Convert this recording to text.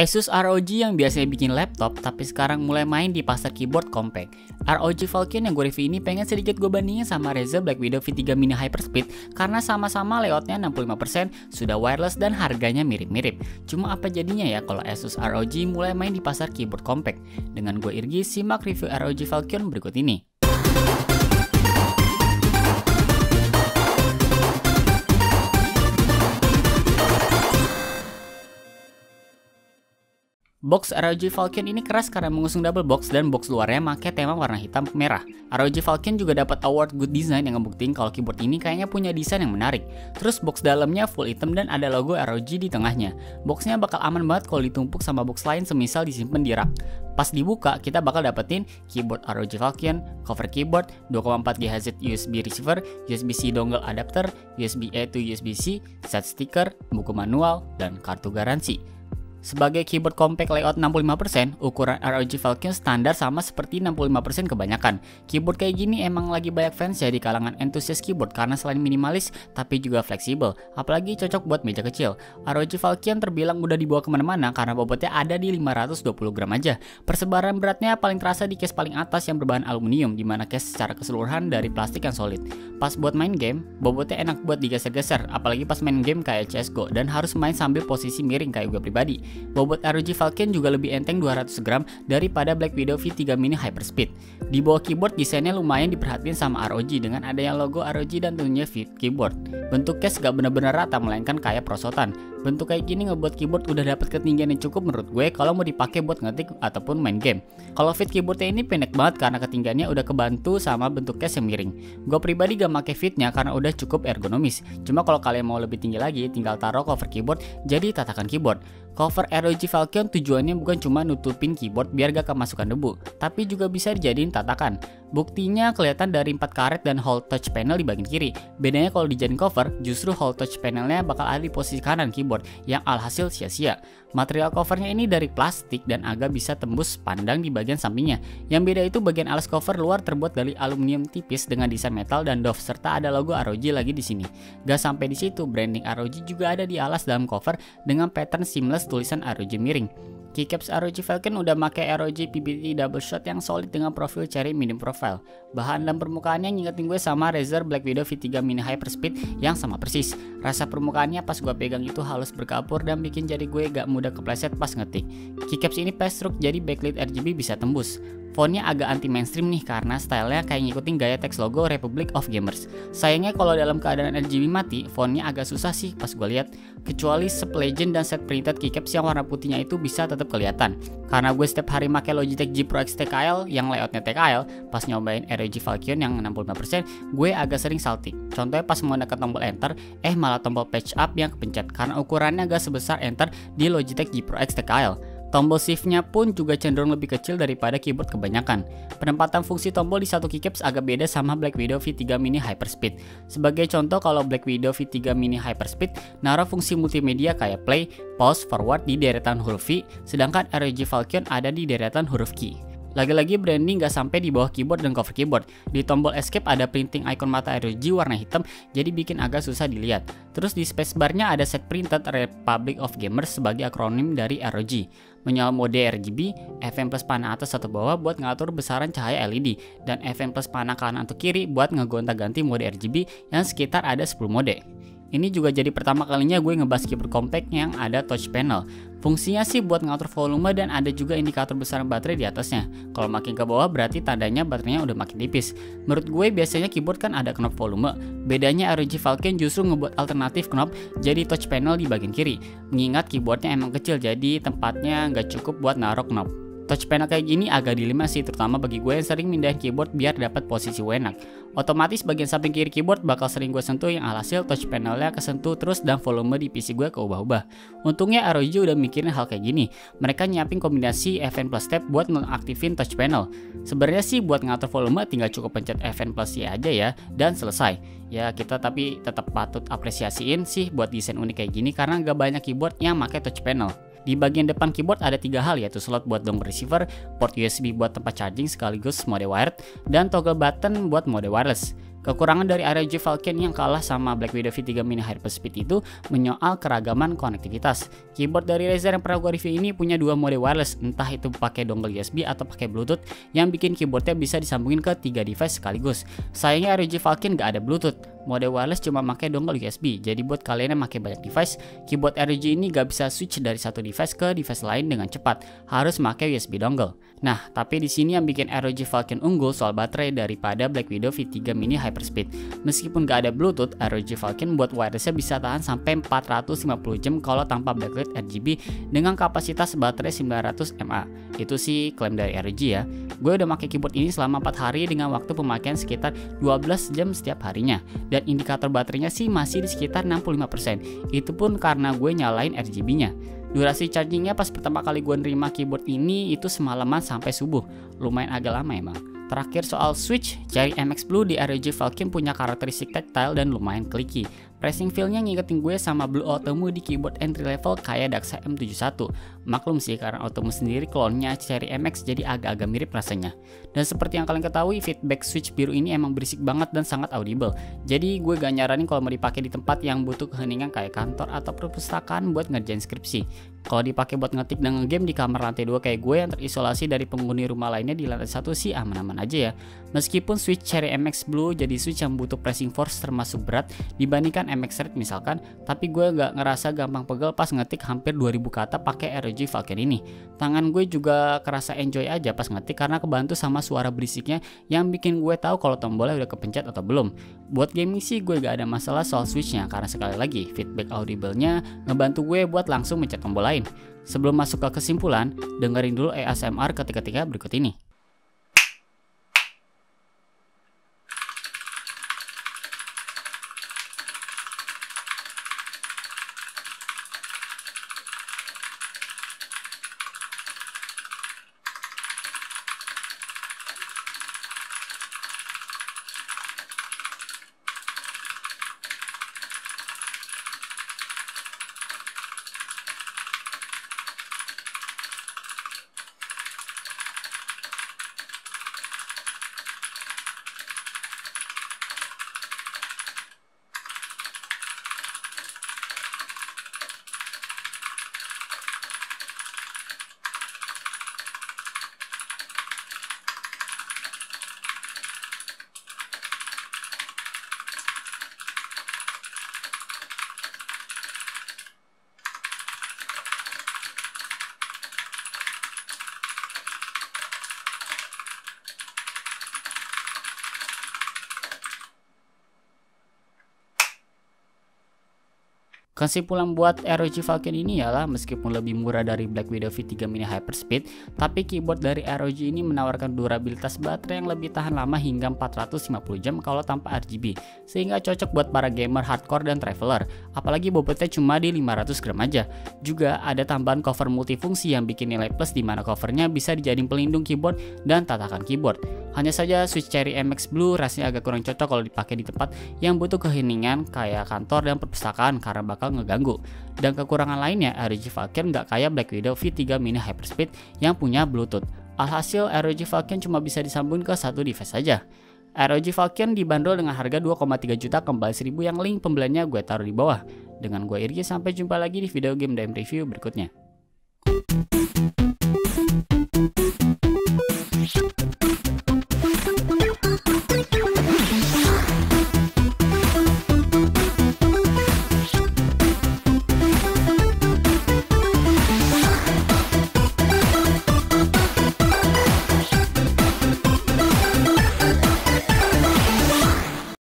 Asus ROG yang biasanya bikin laptop, tapi sekarang mulai main di pasar keyboard compact. ROG Falcon yang gue review ini pengen sedikit gue bandingin sama Razer Black Widow V3 Mini Hyperspeed karena sama-sama layoutnya 65%, sudah wireless dan harganya mirip-mirip. Cuma apa jadinya ya kalau Asus ROG mulai main di pasar keyboard compact? Dengan gue Irgi, simak review ROG Falcon berikut ini. Box ROG Falcon ini keras karena mengusung double box dan box luarnya pakai tema warna hitam merah. ROG Falcon juga dapat award Good Design yang ngebuktiin kalau keyboard ini kayaknya punya desain yang menarik. Terus box dalamnya full hitam dan ada logo ROG di tengahnya. Boxnya bakal aman banget kalau ditumpuk sama box lain semisal disimpan di rak. Pas dibuka, kita bakal dapetin keyboard ROG Falcon, cover keyboard, 2,4 GHz USB receiver, USB-C dongle adapter, USB-A to USB-C, set stiker, buku manual, dan kartu garansi. Sebagai keyboard compact layout 65%, ukuran ROG Falcon standar sama seperti 65% kebanyakan. Keyboard kayak gini emang lagi banyak fans ya di kalangan entusias keyboard karena selain minimalis tapi juga fleksibel, apalagi cocok buat meja kecil. ROG Falcon terbilang mudah dibawa kemana-mana karena bobotnya ada di 520 gram aja. Persebaran beratnya paling terasa di case paling atas yang berbahan aluminium, dimana case secara keseluruhan dari plastik yang solid. Pas buat main game, bobotnya enak buat digeser-geser, apalagi pas main game kayak CSGO dan harus main sambil posisi miring kayak gue pribadi. Bobot ROG Falcon juga lebih enteng 200 gram daripada Black Widow V3 Mini Hyperspeed. Di bawah keyboard desainnya lumayan diperhatiin sama ROG dengan adanya logo ROG dan tentunya Fit Keyboard. Bentuk case gak bener-bener rata melainkan kayak prosotan. Bentuk kayak gini ngebuat keyboard udah dapat ketinggian yang cukup menurut gue kalau mau dipakai buat ngetik ataupun main game. Kalau Fit Keyboardnya ini pendek banget karena ketinggiannya udah kebantu sama bentuk case yang miring. Gue pribadi gak make fitnya karena udah cukup ergonomis. Cuma kalau kalian mau lebih tinggi lagi, tinggal taruh cover keyboard jadi tatakan keyboard. Cover ROG Falcon tujuannya bukan cuma nutupin keyboard biar gak kemasukan debu, tapi juga bisa dijadiin tatakan. Buktinya kelihatan dari 4 karet dan hold touch panel di bagian kiri. Bedanya kalau dijadiin cover, justru hold touch panelnya bakal ada di posisi kanan keyboard, yang alhasil sia-sia. Material covernya ini dari plastik dan agak bisa tembus pandang di bagian sampingnya. Yang beda itu bagian alas cover luar terbuat dari aluminium tipis dengan desain metal dan doff serta ada logo ROG lagi di sini. Gak sampai di situ, branding ROG juga ada di alas dalam cover dengan pattern seamless tulisan ROG miring. Keycaps ROG Falcon udah pakai ROG PBT double shot yang solid dengan profil cherry medium profile. Bahan dan permukaannya ngingetin gue sama Razer Black Widow V3 Mini Hyperspeed yang sama persis. Rasa permukaannya pas gue pegang itu halus berkapur dan bikin jari gue gak mudah kepleset pas ngetik. Keycaps ini pass-stroke jadi backlit RGB bisa tembus. Fontnya agak anti mainstream nih karena stylenya kayak ngikutin gaya teks logo Republic of Gamers. Sayangnya kalau dalam keadaan RGB mati, fontnya agak susah sih pas gue lihat. Kecuali Sep Legend dan set printed keycaps yang warna putihnya itu bisa tetap kelihatan. Karena gue setiap hari pakai Logitech G Pro X TKL yang layoutnya TKL, pas nyobain ROG Falcon yang 65%, gue agak sering salty. Contohnya pas mau menekan tombol enter, malah tombol patch up yang kepencet karena ukurannya agak sebesar enter di Logitech G Pro X TKL. Tombol shift-nya pun juga cenderung lebih kecil daripada keyboard kebanyakan. Penempatan fungsi tombol di satu keycaps agak beda sama Black Widow V3 Mini Hyperspeed. Sebagai contoh, kalau Black Widow V3 Mini Hyperspeed naruh fungsi multimedia kayak play, pause, forward di deretan huruf V, sedangkan ROG Falcon ada di deretan huruf key. Lagi-lagi branding gak sampai di bawah keyboard dan cover keyboard. Di tombol escape ada printing icon mata ROG warna hitam, jadi bikin agak susah dilihat. Terus di spacebarnya ada set printed Republic of Gamers sebagai akronim dari ROG. Menyala mode RGB, FM plus panah atas atau bawah buat ngatur besaran cahaya LED, dan FM plus panah kanan atau kiri buat ngegonta-ganti mode RGB yang sekitar ada 10 mode. Ini juga jadi pertama kalinya gue ngebahas keyboard compact yang ada touch panel. Fungsinya sih buat ngatur volume dan ada juga indikator besaran baterai di atasnya. Kalau makin ke bawah berarti tandanya baterainya udah makin tipis. Menurut gue biasanya keyboard kan ada knob volume. Bedanya ROG Falcon justru ngebuat alternatif knob jadi touch panel di bagian kiri. Mengingat keyboardnya emang kecil jadi tempatnya nggak cukup buat naruh knob. Touch panel kayak gini agak dilema sih, terutama bagi gue yang sering mindahin keyboard biar dapat posisi enak. Otomatis bagian samping kiri keyboard bakal sering gue sentuh yang alhasil touch panelnya kesentuh terus dan volume di PC gue keubah-ubah. Untungnya ROG udah mikirin hal kayak gini. Mereka nyiapin kombinasi FN plus tab buat nonaktifin touch panel. Sebenarnya sih buat ngatur volume tinggal cukup pencet FN plus Y aja ya dan selesai. Ya kita tapi tetap patut apresiasiin sih buat desain unik kayak gini karena gak banyak keyboard yang pakai touch panel. Di bagian depan keyboard ada 3 hal, yaitu slot buat dongle receiver, port USB buat tempat charging sekaligus mode wired, dan toggle button buat mode wireless. Kekurangan dari ROG Falcon yang kalah sama Black Widow V3 Mini Hyperspeed itu menyoal keragaman konektivitas. Keyboard dari Razer yang pernah gue review ini punya dua mode wireless, entah itu pakai dongle USB atau pakai Bluetooth, yang bikin keyboardnya bisa disambungin ke 3 device sekaligus. Sayangnya ROG Falcon gak ada Bluetooth. Mode wireless cuma pakai dongle USB. Jadi buat kalian yang pakai banyak device, keyboard ROG ini gak bisa switch dari satu device ke device lain dengan cepat. Harus pakai USB dongle. Nah, tapi di sini yang bikin ROG Falcon unggul soal baterai daripada Black Widow V3 Mini Hyperspeed. Meskipun gak ada Bluetooth, ROG Falcon buat wirelessnya bisa tahan sampai 450 jam kalau tanpa backlight RGB dengan kapasitas baterai 900 mAh. Itu sih klaim dari ROG ya. Gue udah pakai keyboard ini selama 4 hari dengan waktu pemakaian sekitar 12 jam setiap harinya. Dan indikator baterainya sih masih di sekitar 65%. Itu pun karena gue nyalain RGB-nya. Durasi chargingnya pas pertama kali gue nerima keyboard ini itu semalaman sampai subuh. Lumayan agak lama emang. Terakhir soal switch, Cherry MX Blue di ROG Falcon punya karakteristik tactile dan lumayan clicky. Pressing feel-nya ngingetin gue sama Blue Otomo di keyboard entry level kayak Daxa M71. Maklum sih karena Otomo sendiri klonnya Cherry MX jadi agak-agak mirip rasanya. Dan seperti yang kalian ketahui, feedback switch biru ini emang berisik banget dan sangat audible. Jadi gue gak nyaranin kalau mau dipakai di tempat yang butuh keheningan kayak kantor atau perpustakaan buat ngerjain skripsi. Kalau dipakai buat ngetik dan ngegame di kamar lantai 2 kayak gue yang terisolasi dari penghuni rumah lainnya di lantai 1 sih aman-aman aja ya. Meskipun switch Cherry MX Blue jadi switch yang butuh pressing force termasuk berat dibandingkan MX Red misalkan, tapi gue gak ngerasa gampang pegel pas ngetik hampir 2000 kata pakai ROG Falcon ini. Tangan gue juga kerasa enjoy aja pas ngetik karena kebantu sama suara berisiknya yang bikin gue tahu kalau tombolnya udah kepencet atau belum. Buat gaming sih gue gak ada masalah soal switchnya karena sekali lagi feedback audible-nya ngebantu gue buat langsung mencet tombol lain. Sebelum masuk ke kesimpulan, dengerin dulu ASMR ketika berikut ini. Kesimpulan buat ROG Falcon ini ialah meskipun lebih murah dari Black Widow V3 Mini Hyperspeed, tapi keyboard dari ROG ini menawarkan durabilitas baterai yang lebih tahan lama hingga 450 jam kalau tanpa RGB, sehingga cocok buat para gamer hardcore dan traveler, apalagi bobotnya cuma di 500 gram aja. Juga ada tambahan cover multifungsi yang bikin nilai plus di mana covernya bisa dijadiin pelindung keyboard dan tatakan keyboard. Hanya saja switch Cherry MX Blue rasanya agak kurang cocok kalau dipakai di tempat yang butuh keheningan kayak kantor dan perpustakaan karena bakal ngeganggu. Dan kekurangan lainnya, ROG Falcon nggak kayak Black Widow V3 Mini Hyperspeed yang punya Bluetooth. Alhasil ROG Falcon cuma bisa disambung ke satu device saja. ROG Falcon dibanderol dengan harga 2,3 juta kembali 1000 yang link pembeliannya gue taruh di bawah. Dengan gue Irgi, sampai jumpa lagi di video game dan review berikutnya.